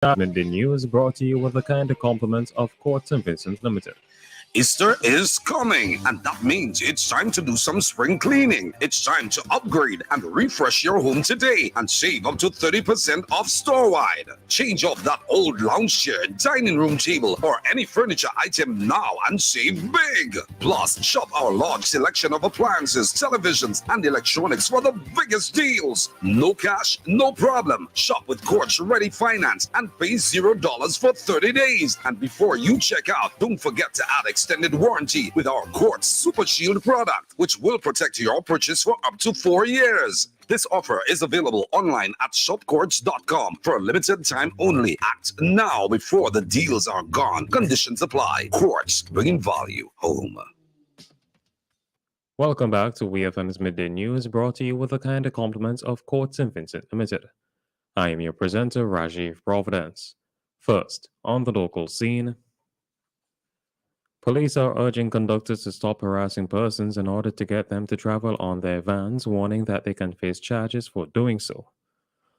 Midday News brought to you with the kind compliments of Court St. Vincent Limited. Easter is coming, and that means it's time to do some spring cleaning. It's time to upgrade and refresh your home today and save up to 30% off store-wide. Change off that old lounge chair, dining room table, or any furniture item now and save big. Plus, shop our large selection of appliances, televisions, and electronics for the biggest deals. No cash, no problem. Shop with Courts Ready Finance and pay $0 for 30 days. And before you check out, don't forget to add extended warranty with our Quartz Super Shield product, which will protect your purchase for up to 4 years. This offer is available online at shopquartz.com for a limited time only. Act now before the deals are gone. Conditions apply. Quartz, bringing value home. Welcome back to WEFM's Midday News, brought to you with the kind compliments of Court St. Vincent Limited. I am your presenter, Rajiv Providence. First, on the local scene, police are urging conductors to stop harassing persons in order to get them to travel on their vans, warning that they can face charges for doing so.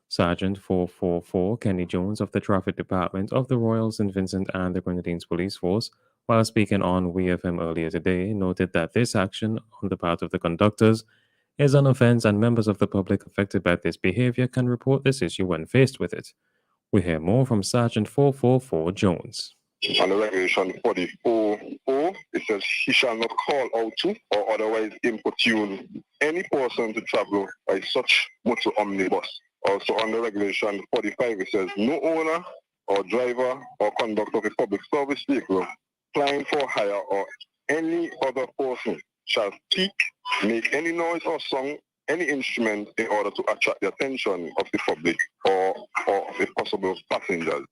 Sergeant 444 Kenny Jones of the Traffic Department of the Royal St. Vincent and the Grenadines Police Force, while speaking on WEFM earlier today, noted that this action on the part of the conductors is an offense and members of the public affected by this behavior can report this issue when faced with it. We hear more from Sergeant 444 Jones. On the regulation 44.4, it says he shall not call out to or otherwise importune any person to travel by such motor omnibus. Also on the regulation 45, it says no owner or driver or conductor of a public service vehicle, flying for hire or any other person shall speak, make any noise or song, any instrument in order to attract the attention of the public or of a possible passengers.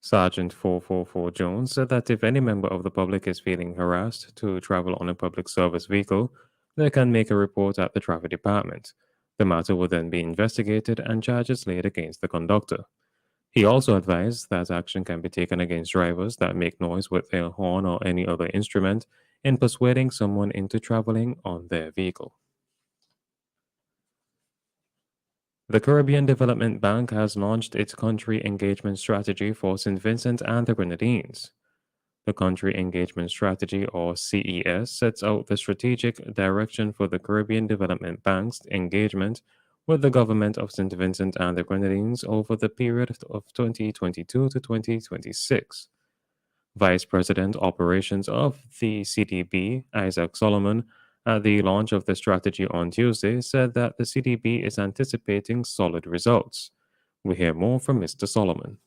Sergeant 444 Jones said that if any member of the public is feeling harassed to travel on a public service vehicle, they can make a report at the traffic department. The matter will then be investigated and charges laid against the conductor. He also advised that action can be taken against drivers that make noise with their horn or any other instrument in persuading someone into traveling on their vehicle. The Caribbean Development Bank has launched its Country Engagement Strategy for St. Vincent and the Grenadines. The Country Engagement Strategy, or CES, sets out the strategic direction for the Caribbean Development Bank's engagement with the government of St. Vincent and the Grenadines over the period of 2022 to 2026. Vice President Operations of the CDB, Isaac Solomon, at the launch of the strategy on Tuesday, said that the CDB is anticipating solid results. We hear more from Mr. Solomon.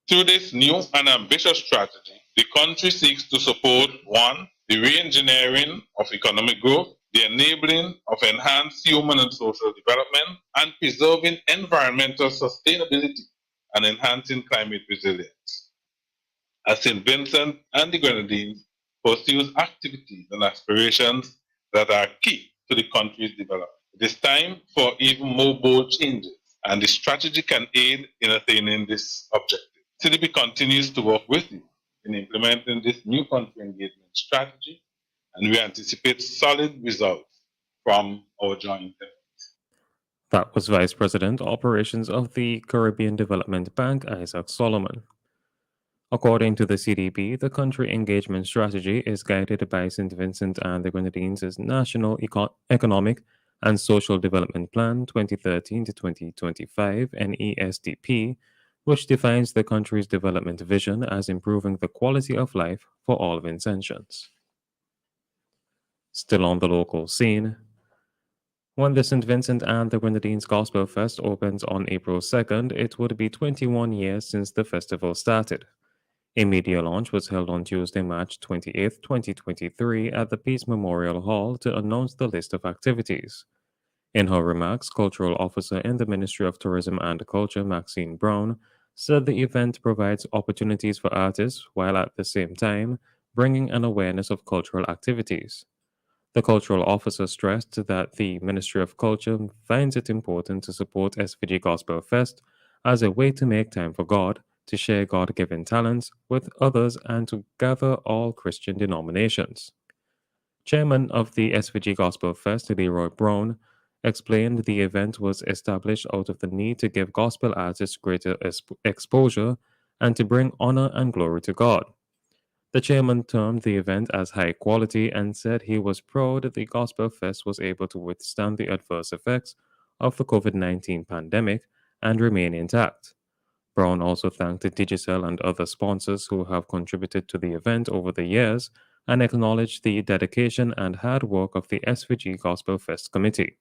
Through this new and ambitious strategy, the country seeks to support 1. The re-engineering of economic growth, the enabling of enhanced human and social development, and preserving environmental sustainability and enhancing climate resilience. As St. Vincent and the Grenadines pursues activities and aspirations that are key to the country's development. It is time for even more bold changes, and the strategy can aid in attaining this objective. CDB continues to work with you in implementing this new country engagement strategy, and we anticipate solid results from our joint efforts. That was Vice President Operations of the Caribbean Development Bank, Isaac Solomon. According to the CDB, the country engagement strategy is guided by St. Vincent and the Grenadines' National Economic and Social Development Plan 2013 to 2025, NESDP, which defines the country's development vision as improving the quality of life for all Vincentians. Still on the local scene, when the St. Vincent and the Grenadines Gospel Fest opens on April 2nd, it would be 21 years since the festival started. A media launch was held on Tuesday, March 28, 2023, at the Peace Memorial Hall to announce the list of activities. In her remarks, Cultural Officer in the Ministry of Tourism and Culture, Maxine Brown, said the event provides opportunities for artists while at the same time bringing an awareness of cultural activities. The Cultural Officer stressed that the Ministry of Culture finds it important to support SVG Gospel Fest as a way to make time for God, to share God-given talents with others, and to gather all Christian denominations. Chairman of the SVG Gospel Fest, Leroy Brown, explained the event was established out of the need to give gospel artists greater exposure and to bring honor and glory to God. The chairman termed the event as high quality and said he was proud that the Gospel Fest was able to withstand the adverse effects of the COVID-19 pandemic and remain intact. Brown also thanked Digicel and other sponsors who have contributed to the event over the years and acknowledged the dedication and hard work of the SVG Gospel Fest committee.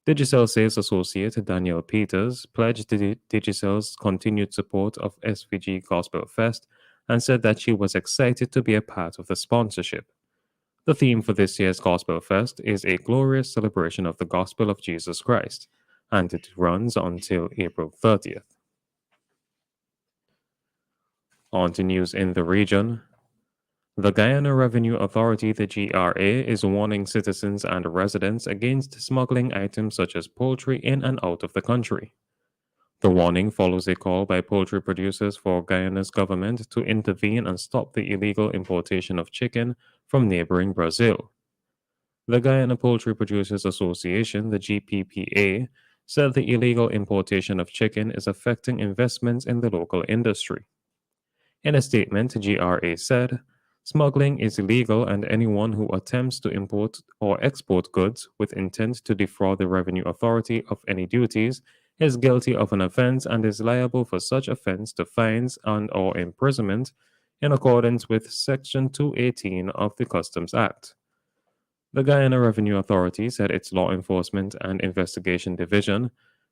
Digicel sales associate Daniel Peters pledged Digicel's continued support of SVG Gospel Fest and said that she was excited to be a part of the sponsorship. The theme for this year's Gospel Fest is a glorious celebration of the gospel of Jesus Christ, and it runs until April 30th. On to news in the region. The Guyana Revenue Authority, the GRA, is warning citizens and residents against smuggling items such as poultry in and out of the country. The warning follows a call by poultry producers for Guyana's government to intervene and stop the illegal importation of chicken from neighboring Brazil. The Guyana Poultry Producers Association, the GPPA, said the illegal importation of chicken is affecting investments in the local industry. In a statement, GRA said, smuggling is illegal and anyone who attempts to import or export goods with intent to defraud the Revenue Authority of any duties is guilty of an offense and is liable for such offense to fines and or imprisonment in accordance with Section 218 of the Customs Act. The Guyana Revenue Authority said its Law Enforcement and Investigation Division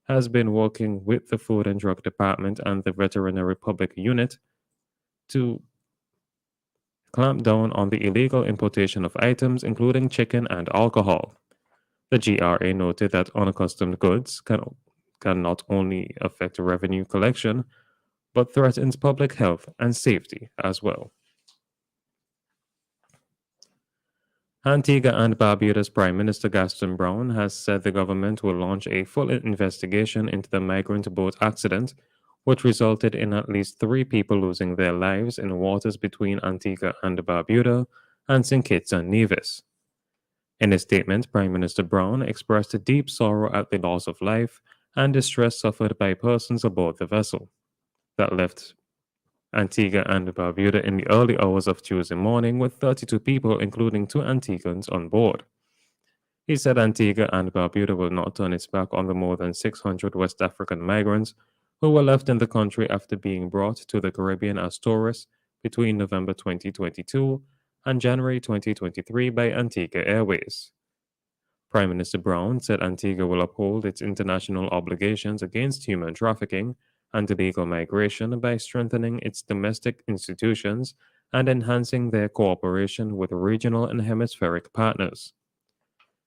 has been working with the Food and Drug Department and the Veterinary Public Unit to clamp down on the illegal importation of items, including chicken and alcohol. The GRA noted that unaccustomed goods can not only affect revenue collection, but threatens public health and safety as well. Antigua and Barbuda's Prime Minister Gaston Brown has said the government will launch a full investigation into the migrant boat accident, which resulted in at least 3 people losing their lives in waters between Antigua and Barbuda and St. Kitts and Nevis. In a statement, Prime Minister Brown expressed deep sorrow at the loss of life and distress suffered by persons aboard the vessel that left Antigua and Barbuda in the early hours of Tuesday morning with 32 people, including 2 Antiguans, on board. He said Antigua and Barbuda will not turn its back on the more than 600 West African migrants who were left in the country after being brought to the Caribbean as tourists between November 2022 and January 2023 by Antigua Airways. Prime Minister Brown said Antigua will uphold its international obligations against human trafficking and illegal migration by strengthening its domestic institutions and enhancing their cooperation with regional and hemispheric partners.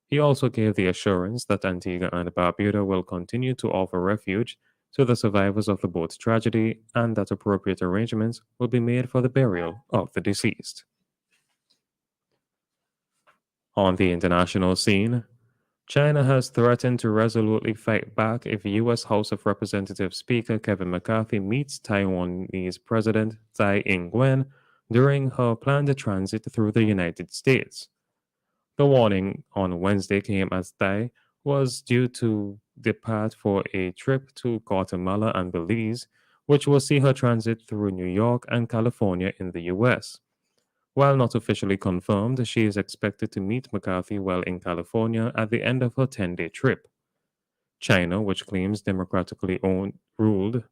He also gave the assurance that Antigua and Barbuda will continue to offer refuge to the survivors of the boat tragedy and that appropriate arrangements will be made for the burial of the deceased. On the international scene, China has threatened to resolutely fight back if U.S. House of Representatives Speaker Kevin McCarthy meets Taiwanese President Tsai Ing-wen during her planned transit through the United States. The warning on Wednesday came as Tsai was due to depart for a trip to Guatemala and Belize, which will see her transit through New York and California in the U.S. While not officially confirmed, she is expected to meet McCarthy while in California at the end of her 10-day trip. China, which claims democratically ruled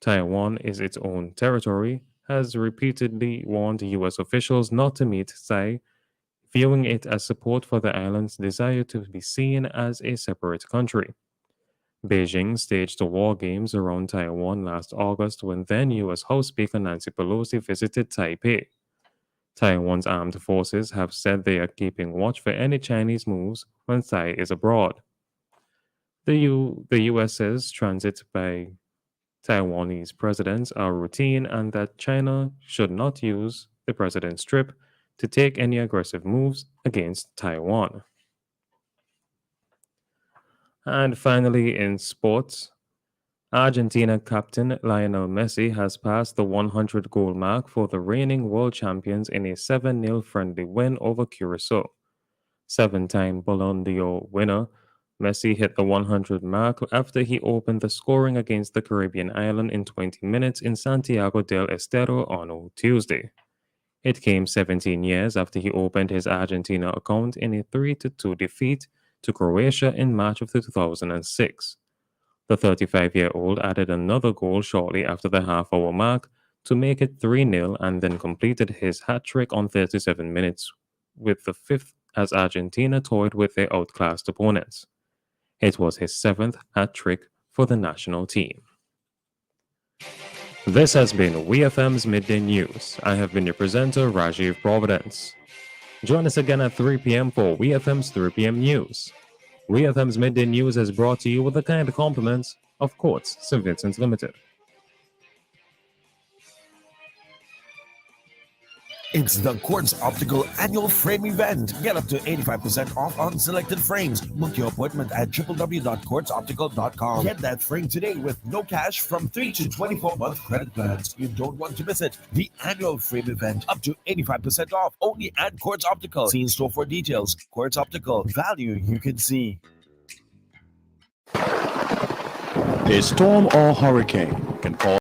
Taiwan is its own territory, has repeatedly warned U.S. officials not to meet Tsai, viewing it as support for the island's desire to be seen as a separate country. Beijing staged war games around Taiwan last August when then U.S. House Speaker Nancy Pelosi visited Taipei. Taiwan's armed forces have said they are keeping watch for any Chinese moves when Tsai is abroad. The U.S.'s transit by Taiwanese presidents are routine and that China should not use the president's trip to take any aggressive moves against Taiwan. And finally, in sports, Argentina captain Lionel Messi has passed the 100-goal mark for the reigning world champions in a 7-0 friendly win over Curacao. 7-time Ballon d'Or winner Messi hit the 100 mark after he opened the scoring against the Caribbean island in 20 minutes in Santiago del Estero on Tuesday. It came 17 years after he opened his Argentina account in a 3-2 defeat to Croatia in March of 2006. The 35-year-old added another goal shortly after the half-hour mark to make it 3-0 and then completed his hat-trick on 37 minutes, with the fifth as Argentina toyed with their outclassed opponents. It was his seventh hat-trick for the national team. This has been WEFM's Midday News. I have been your presenter, Rajiv Providence. Join us again at 3 p.m. for WEFM's 3 p.m. News. WEFM's Midday News is brought to you with the kind compliments of Quartz St. Vincent Limited. It's the Quartz Optical Annual Frame Event. Get up to 85% off on selected frames. Book your appointment at www.quartzoptical.com. Get that frame today with no cash from 3 to 24-month credit plans. You don't want to miss it. The Annual Frame Event. Up to 85% off. Only at Quartz Optical. See in store for details. Quartz Optical. Value you can see. A storm or hurricane can cause